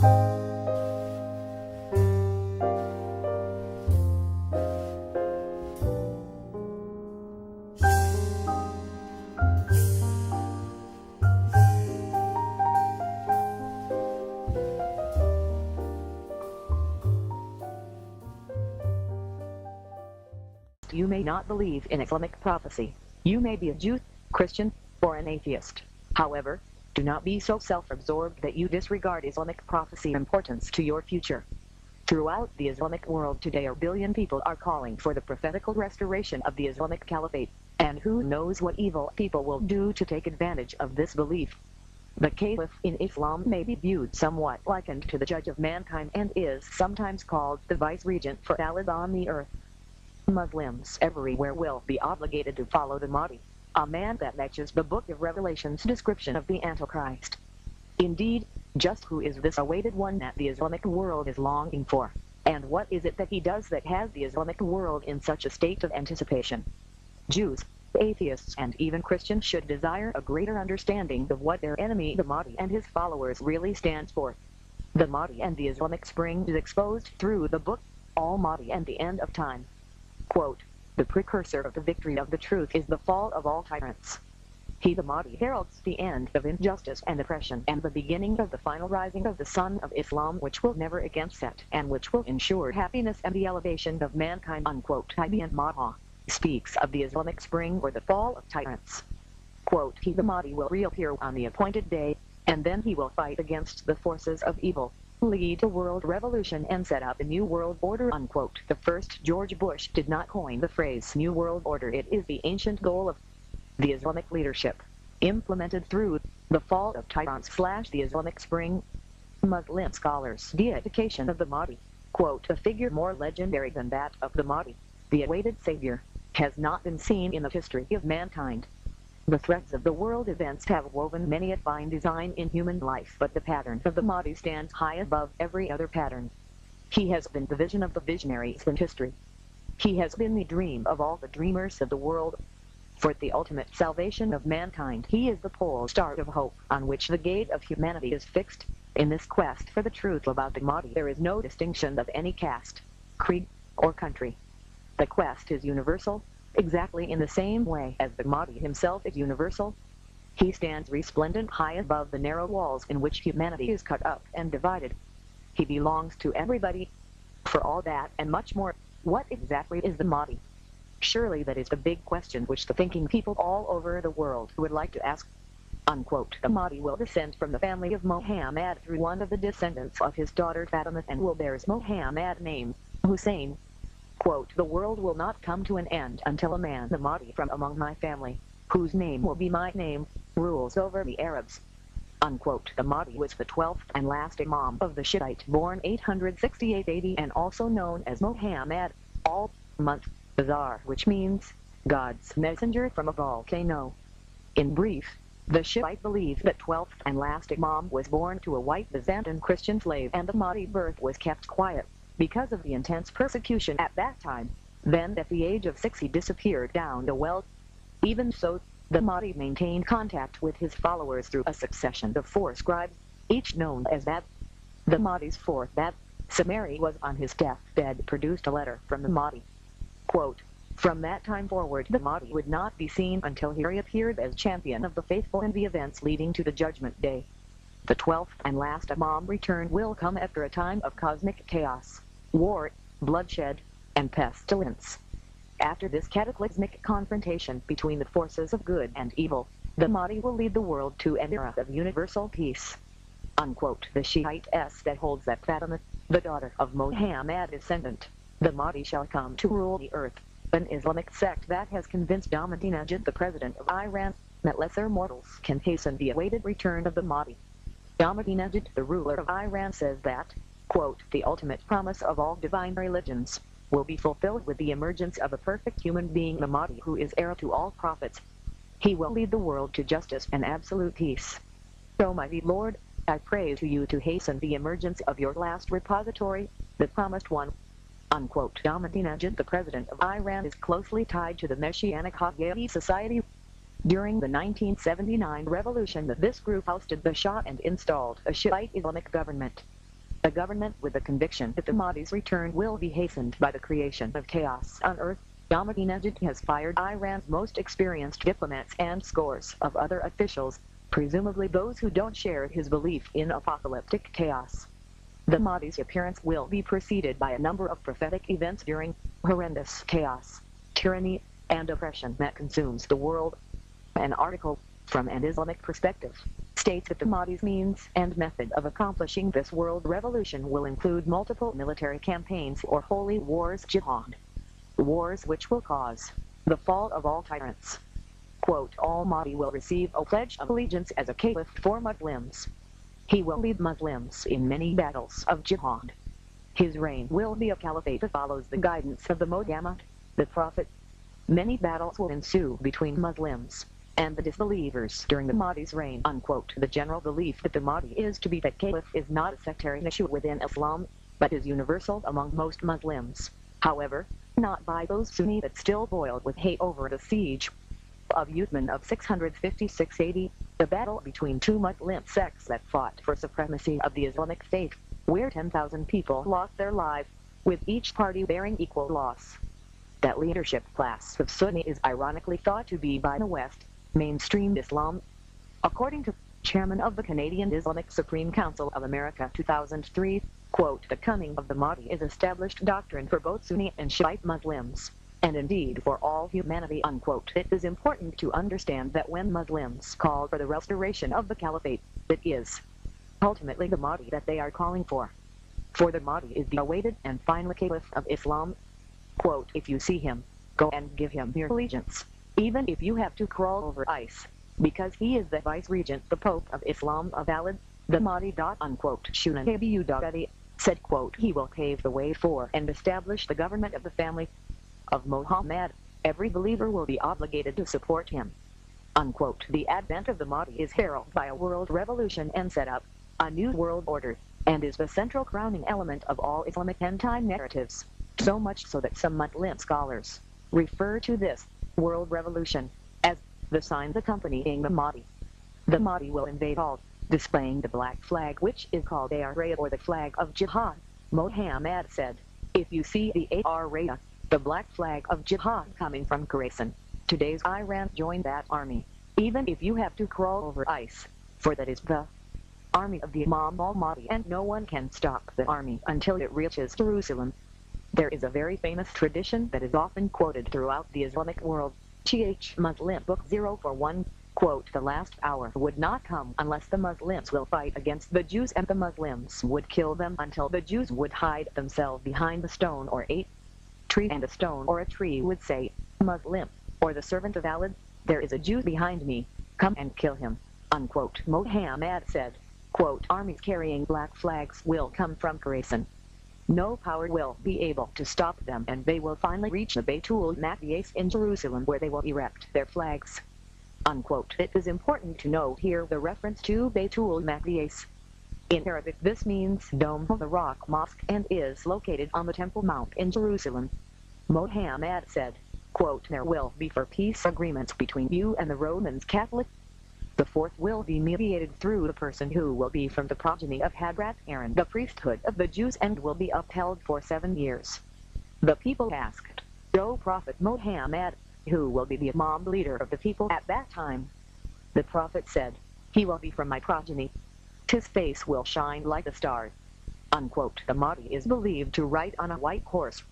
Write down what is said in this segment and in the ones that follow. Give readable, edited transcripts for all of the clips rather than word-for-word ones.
You may not believe in Islamic prophecy. You may be a Jew, Christian, or an atheist. However, do not be so self-absorbed that you disregard Islamic prophecy's importance to your future. Throughout the Islamic world today, a billion people are calling for the prophetical restoration of the Islamic Caliphate, and who knows what evil people will do to take advantage of this belief. The Caliph in Islam may be viewed somewhat likened to the judge of mankind and is sometimes called the vice-regent for Allah on the earth. Muslims everywhere will be obligated to follow the Mahdi, a man that matches the Book of Revelation's description of the Antichrist. Indeed, just who is this awaited one that the Islamic world is longing for, and what is it that he does that has the Islamic world in such a state of anticipation? Jews, atheists, and even Christians should desire a greater understanding of what their enemy the Mahdi and his followers really stands for. The Mahdi and the Islamic Spring is exposed through the book Al-Mahdi and the End of Time. Quote, "The precursor of the victory of the truth is the fall of all tyrants. He the Mahdi heralds the end of injustice and oppression and the beginning of the final rising of the Sun of Islam, which will never again set and which will ensure happiness and the elevation of mankind." Unquote. Ibn Maha speaks of the Islamic Spring or the fall of tyrants. Quote, "He the Mahdi will reappear on the appointed day, and then he will fight against the forces of evil, lead a world revolution and set up a new world order." Unquote. The first George Bush did not coin the phrase New World Order. It is the ancient goal of the Islamic leadership, implemented through the fall of tyrants / the Islamic Spring. Muslim scholars deification of the Mahdi. Quote, "A figure more legendary than that of the Mahdi, the awaited savior, has not been seen in the history of mankind. The threads of the world events have woven many a fine design in human life, but the pattern of the Mahdi stands high above every other pattern. He has been the vision of the visionaries in history. He has been the dream of all the dreamers of the world. For the ultimate salvation of mankind, he is the pole star of hope on which the gate of humanity is fixed. In this quest for the truth about the Mahdi, there is no distinction of any caste, creed, or country. The quest is universal, exactly in the same way as the Mahdi himself is universal. He stands resplendent high above the narrow walls in which humanity is cut up and divided. He belongs to everybody. For all that and much more, what exactly is the Mahdi? Surely that is the big question which the thinking people all over the world would like to ask." Unquote. "The Mahdi will descend from the family of Muhammad through one of the descendants of his daughter Fatima and will bear Muhammad's name, Hussein. Quote, "The world will not come to an end until a man, the Mahdi from among my family, whose name will be my name, rules over the Arabs." Unquote. The Mahdi was the 12th and last Imam of the Shiite, born 868 AD and also known as Muhammad, al-Month, Bazar, which means God's messenger from a volcano. In brief, the Shiite believe that 12th and last Imam was born to a white Byzantine Christian slave and the Mahdi birth was kept quiet because of the intense persecution at that time. Then at the age of 6 he disappeared down the well. Even so, the Mahdi maintained contact with his followers through a succession of 4 scribes, each known as Bab. The Mahdi's 4th Bab, Samari, was on his deathbed produced a letter from the Mahdi. Quote, "From that time forward the Mahdi would not be seen until he reappeared as champion of the faithful in the events leading to the Judgment Day. The 12th and last Imam return will come after a time of cosmic chaos, war, bloodshed, and pestilence. After this cataclysmic confrontation between the forces of good and evil, the Mahdi will lead the world to an era of universal peace." Unquote. The Shiite that holds that Fatima, the daughter of Muhammad, descendant, the Mahdi shall come to rule the earth, an Islamic sect that has convinced Ahmadinejad, the president of Iran, that lesser mortals can hasten the awaited return of the Mahdi. Ahmadinejad, the ruler of Iran, says that, quote, "The ultimate promise of all divine religions will be fulfilled with the emergence of a perfect human being, the Mahdi, who is heir to all prophets. He will lead the world to justice and absolute peace. Almighty Lord, I pray to you to hasten the emergence of your last repository, the promised one." Unquote. Ahmadinejad, the president of Iran, is closely tied to the Messianic Haggai Society. During the 1979 revolution, this group ousted the Shah and installed a Shiite Islamic government. A government with the conviction that the Mahdi's return will be hastened by the creation of chaos on earth. Ahmadinejad has fired Iran's most experienced diplomats and scores of other officials, presumably those who don't share his belief in apocalyptic chaos. The Mahdi's appearance will be preceded by a number of prophetic events during horrendous chaos, tyranny, and oppression that consumes the world. An article from an Islamic perspective states that the Mahdi's means and method of accomplishing this world revolution will include multiple military campaigns or holy wars, jihad, wars which will cause the fall of all tyrants. Quote, Al-Mahdi will receive a pledge of allegiance as a caliph for Muslims. He will lead Muslims in many battles of jihad. His reign will be a caliphate that follows the guidance of the Muhammad, the Prophet. Many battles will ensue between Muslims and the disbelievers during the Mahdi's reign. Unquote. The general belief that the Mahdi is to be the caliph is not a sectarian issue within Islam, but is universal among most Muslims. However, not by those Sunni that still boiled with hate over the siege of Uthman of 656 AD, the battle between two Muslim sects that fought for supremacy of the Islamic State, where 10,000 people lost their lives, with each party bearing equal loss. That leadership class of Sunni is ironically thought to be by the West, mainstream Islam. According to Chairman of the Canadian Islamic Supreme Council of America 2003, quote, the coming of the Mahdi is established doctrine for both Sunni and Shiite Muslims, and indeed for all humanity, unquote. It is important to understand that when Muslims call for the restoration of the caliphate, it is ultimately the Mahdi that they are calling for. For the Mahdi is the awaited and final caliph of Islam. Quote, if you see him, go and give him your allegiance, even if you have to crawl over ice, because he is the vice-regent, the Pope of Islam, a valid, the Mahdi. Unquote. Shunan Abu said, quote, he will pave the way for and establish the government of the family of Muhammad. Every believer will be obligated to support him. Unquote. The advent of the Mahdi is heralded by a world revolution and set up a new world order, and is the central crowning element of all Islamic end-time narratives, so much so that some Muslim scholars refer to this world revolution as the signs accompanying the Mahdi. The Mahdi will invade all, displaying the black flag which is called Ar-Raya, or the flag of jihad. Muhammad said, if you see the Ar-Raya, the black flag of jihad coming from Khorasan, today's Iran, join that army, even if you have to crawl over ice, for that is the army of the Imam al-Mahdi, and no one can stop the army until it reaches Jerusalem. There is a very famous tradition that is often quoted throughout the Islamic world. Muslim Book 041, quote, the last hour would not come unless the Muslims will fight against the Jews, and the Muslims would kill them until the Jews would hide themselves behind a stone or a tree, and a stone or a tree would say, Muslim, or the servant of Allah, there is a Jew behind me, come and kill him. Unquote. Muhammad said, quote, armies carrying black flags will come from Khorasan. No power will be able to stop them, and they will finally reach the Baytul Maqdis in Jerusalem, where they will erect their flags. Unquote. It is important to note here the reference to Baytul Maqdis. In Arabic, this means Dome of the Rock Mosque, and is located on the Temple Mount in Jerusalem. Muhammad said, quote, there will be for peace agreements between you and the Roman Catholic. The fourth will be mediated through the person who will be from the progeny of Hadrat Aaron, the priesthood of the Jews, and will be upheld for 7 years. The people asked, O Prophet Muhammad, who will be the Imam leader of the people at that time? The Prophet said, he will be from my progeny. His face will shine like the stars. Unquote. The Mahdi is believed to ride on a white horse.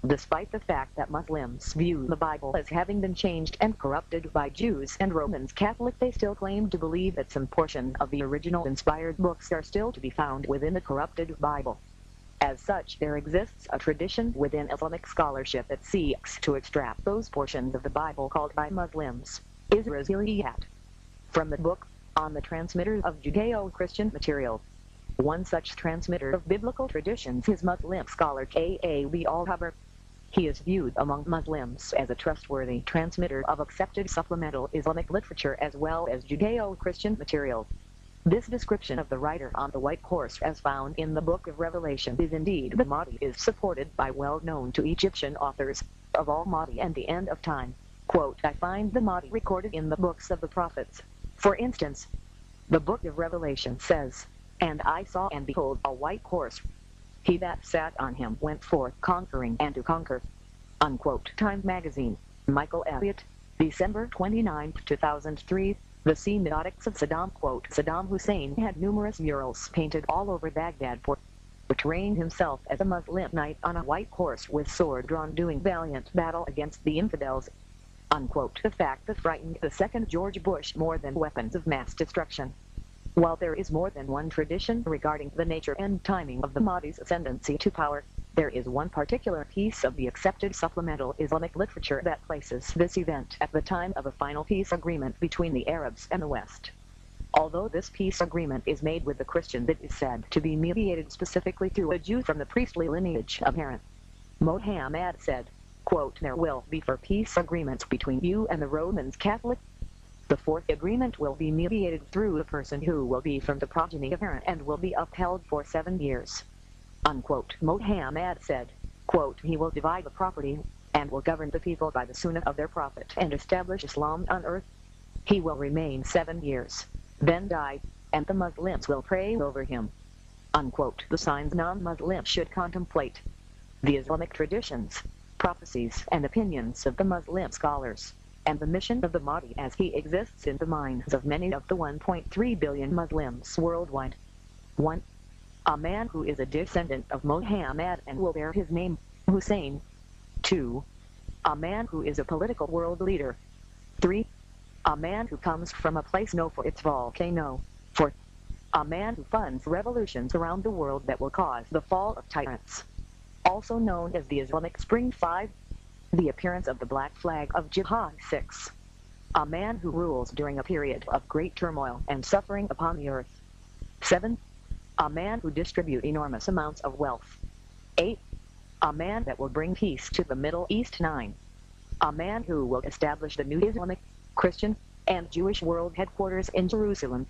Despite the fact that Muslims view the Bible as having been changed and corrupted by Jews and Romans Catholic, they still claim to believe that some portion of the original inspired books are still to be found within the corrupted Bible. As such, there exists a tradition within Islamic scholarship that seeks to extract those portions of the Bible called by Muslims Israeliyat from the book on the transmitters of Judeo-Christian material. One such transmitter of biblical traditions is Muslim scholar Khalif al-Hubbard. He is viewed among Muslims as a trustworthy transmitter of accepted supplemental Islamic literature as well as Judeo-Christian material. This description of the rider on the white horse as found in the Book of Revelation is indeed the Mahdi, is supported by well-known to Egyptian authors of Al-Mahdi and the end of time. Quote, I find the Mahdi recorded in the books of the prophets. For instance, the Book of Revelation says, And I saw, and behold, a white horse. He that sat on him went forth conquering and to conquer. Unquote. Time Magazine. Michael Elliott. December 29, 2003. The Semiotics of Saddam. Quote, Saddam Hussein had numerous murals painted all over Baghdad, portraying himself as a Muslim knight on a white horse with sword drawn doing valiant battle against the infidels. Unquote. The fact that frightened the second George Bush more than weapons of mass destruction. While there is more than one tradition regarding the nature and timing of the Mahdi's ascendancy to power, there is one particular piece of the accepted supplemental Islamic literature that places this event at the time of a final peace agreement between the Arabs and the West. Although this peace agreement is made with the Christians, it is said to be mediated specifically through a Jew from the priestly lineage of Aaron. Mohammed said, quote, there will be for peace agreements between you and the Roman Catholic. The fourth agreement will be mediated through a person who will be from the progeny of Aaron and will be upheld for 7 years. Unquote. Mohammed said, quote, he will divide the property and will govern the people by the sunnah of their prophet and establish Islam on earth. He will remain 7 years, then die, and the Muslims will pray over him. Unquote. The signs non-Muslims should contemplate. The Islamic traditions, prophecies, and opinions of the Muslim scholars, and the mission of the Mahdi as he exists in the minds of many of the 1.3 billion Muslims worldwide. 1. A man who is a descendant of Muhammad and will bear his name, Hussein. 2. A man who is a political world leader. 3. A man who comes from a place known for its volcano. 4. A man who funds revolutions around the world that will cause the fall of tyrants. Also known as the Islamic Spring. 5. The appearance of the black flag of jihad. 6. A man who rules during a period of great turmoil and suffering upon the earth. 7. A man who distributes enormous amounts of wealth. 8. A man that will bring peace to the Middle East. 9. A man who will establish the new Islamic, Christian, and Jewish world headquarters in Jerusalem.